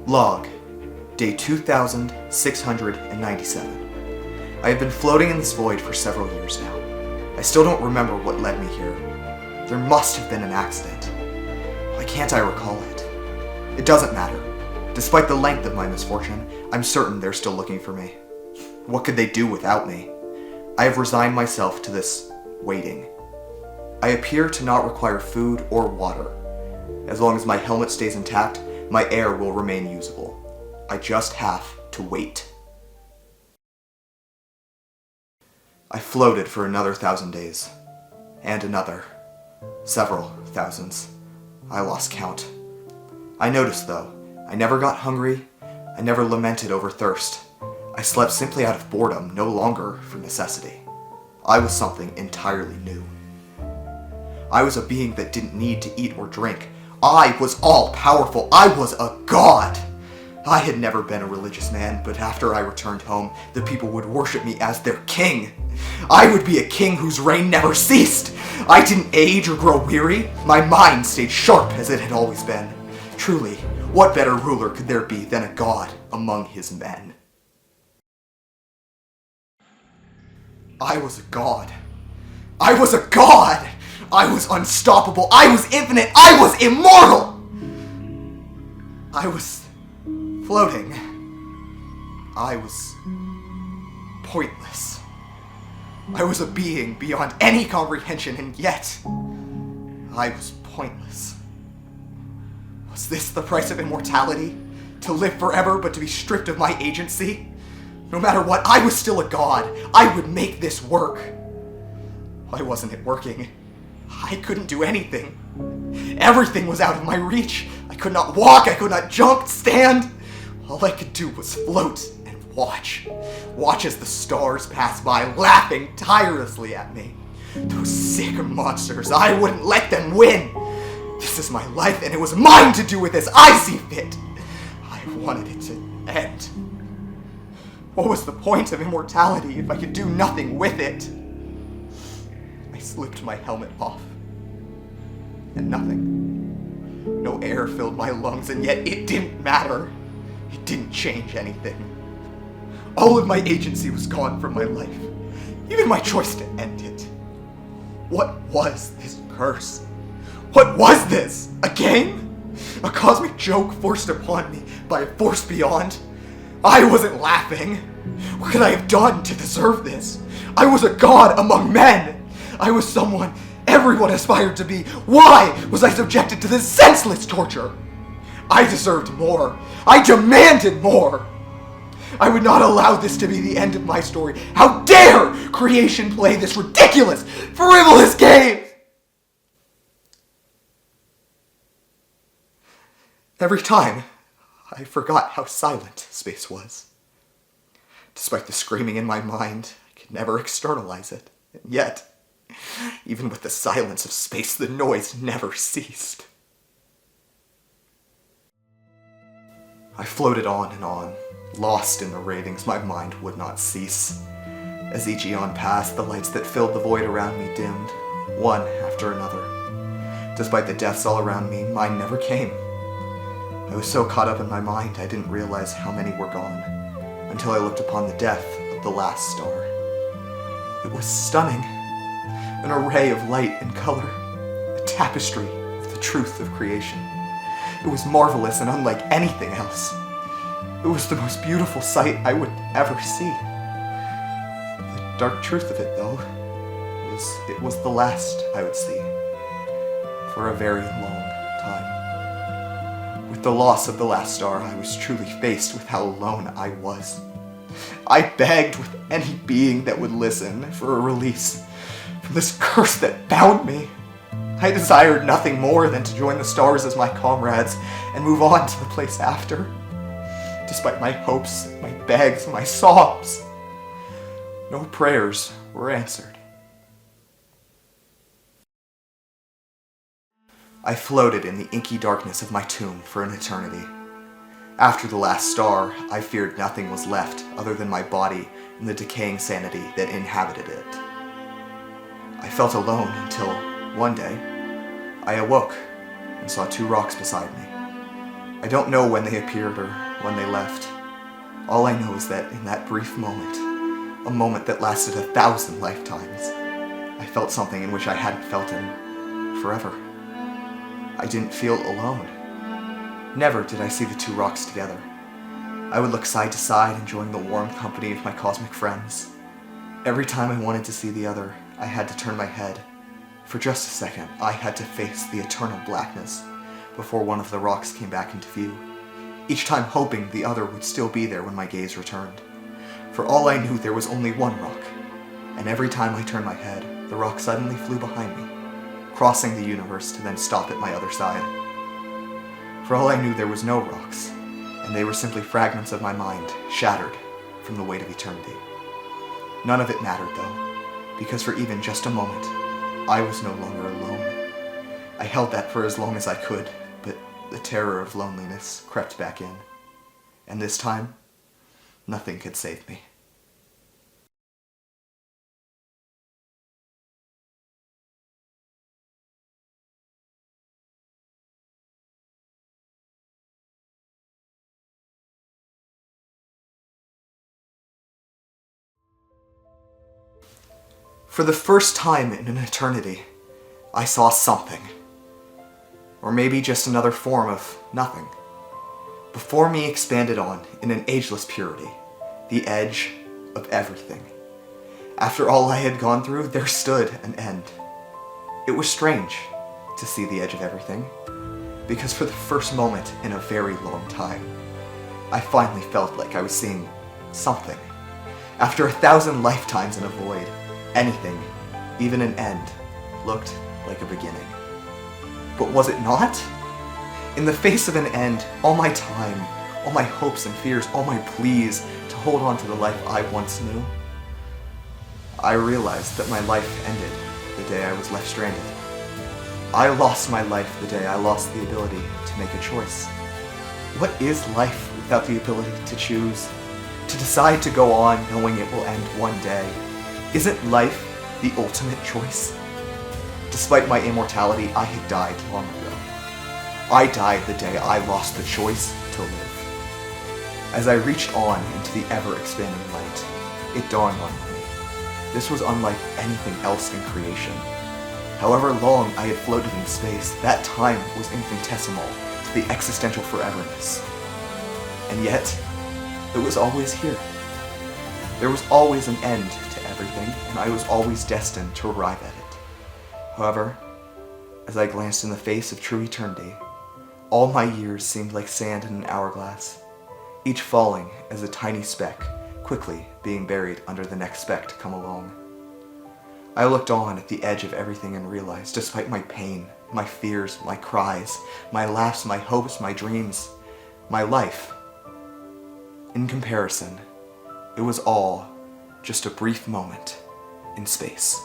Log, day 2697. I have been floating in this void for several years now. I still don't remember what led me here. There must have been an accident. Why can't I recall it? It doesn't matter. Despite the length of my misfortune, I'm certain they're still looking for me. What could they do without me? I have resigned myself to this waiting. I appear to not require food or water. As long as my helmet stays intact, my air will remain usable. I just have to wait. I floated for another 1,000 days. And another. Several thousands. I lost count. I noticed, though, I never got hungry. I never lamented over thirst. I slept simply out of boredom, no longer for necessity. I was something entirely new. I was a being that didn't need to eat or drink. I was all-powerful. I was a god. I had never been a religious man, but after I returned home, the people would worship me as their king. I would be a king whose reign never ceased. I didn't age or grow weary. My mind stayed sharp as it had always been. Truly, what better ruler could there be than a god among his men? I was a god. I was a god! I was unstoppable. I was infinite. I was immortal! I was floating. I was pointless. I was a being beyond any comprehension, and yet I was pointless. Was this the price of immortality? To live forever, but to be stripped of my agency? No matter what, I was still a god. I would make this work. Why wasn't it working? I couldn't do anything. Everything was out of my reach. I could not walk, I could not jump, stand. All I could do was float and watch. Watch as the stars passed by, laughing tirelessly at me. Those sick monsters, I wouldn't let them win. This is my life, and it was mine to do with as I see fit. I wanted it to end. What was the point of immortality if I could do nothing with it? I slipped my helmet off, and nothing. No air filled my lungs, and yet it didn't matter. It didn't change anything. All of my agency was gone from my life, even my choice to end it. What was this curse? What was this? A game? A cosmic joke forced upon me by a force beyond? I wasn't laughing. What could I have done to deserve this? I was a god among men. I was someone everyone aspired to be. Why was I subjected to this senseless torture? I deserved more. I demanded more. I would not allow this to be the end of my story. How dare creation play this ridiculous, frivolous game? Every time, I forgot how silent space was. Despite the screaming in my mind, I could never externalize it. And yet, even with the silence of space, the noise never ceased. I floated on and on, lost in the ravings my mind would not cease. As each eon passed, the lights that filled the void around me dimmed, one after another. Despite the deaths all around me, mine never came. I was so caught up in my mind I didn't realize how many were gone, until I looked upon the death of the last star. It was stunning. An array of light and color, a tapestry of the truth of creation. It was marvelous and unlike anything else. It was the most beautiful sight I would ever see. The dark truth of it, though, was it was the last I would see for a very long time. With the loss of the last star, I was truly faced with how alone I was. I begged with any being that would listen for a release from this curse that bound me. I desired nothing more than to join the stars as my comrades and move on to the place after. Despite my hopes, my begs, my sobs, no prayers were answered. I floated in the inky darkness of my tomb for an eternity. After the last star, I feared nothing was left other than my body and the decaying sanity that inhabited it. I felt alone until, one day, I awoke and saw two rocks beside me. I don't know when they appeared or when they left. All I know is that in that brief moment, a moment that lasted 1,000 lifetimes, I felt something in which I hadn't felt in forever. I didn't feel alone. Never did I see the two rocks together. I would look side to side, enjoying the warm company of my cosmic friends. Every time I wanted to see the other, I had to turn my head. For just a second, I had to face the eternal blackness before one of the rocks came back into view, each time hoping the other would still be there when my gaze returned. For all I knew, there was only one rock, and every time I turned my head, the rock suddenly flew behind me, crossing the universe to then stop at my other side. For all I knew, there was no rocks, and they were simply fragments of my mind, shattered from the weight of eternity. None of it mattered, though, because for even just a moment, I was no longer alone. I held that for as long as I could, but the terror of loneliness crept back in. And this time, nothing could save me. For the first time in an eternity, I saw something. Or maybe just another form of nothing. Before me expanded on, in an ageless purity, the edge of everything. After all I had gone through, there stood an end. It was strange to see the edge of everything, because for the first moment in a very long time, I finally felt like I was seeing something. After 1,000 lifetimes in a void, anything, even an end, looked like a beginning. But was it not? In the face of an end, all my time, all my hopes and fears, all my pleas to hold on to the life I once knew, I realized that my life ended the day I was left stranded. I lost my life the day I lost the ability to make a choice. What is life without the ability to choose? To decide to go on knowing it will end one day? Isn't life the ultimate choice? Despite my immortality, I had died long ago. I died the day I lost the choice to live. As I reached on into the ever-expanding light, it dawned on me. This was unlike anything else in creation. However long I had floated in space, that time was infinitesimal to the existential foreverness. And yet, it was always here. There was always an end to everything, and I was always destined to arrive at it. However, as I glanced in the face of true eternity, all my years seemed like sand in an hourglass, each falling as a tiny speck, quickly being buried under the next speck to come along. I looked on at the edge of everything and realized, despite my pain, my fears, my cries, my laughs, my hopes, my dreams, my life, in comparison, it was all just a brief moment in space.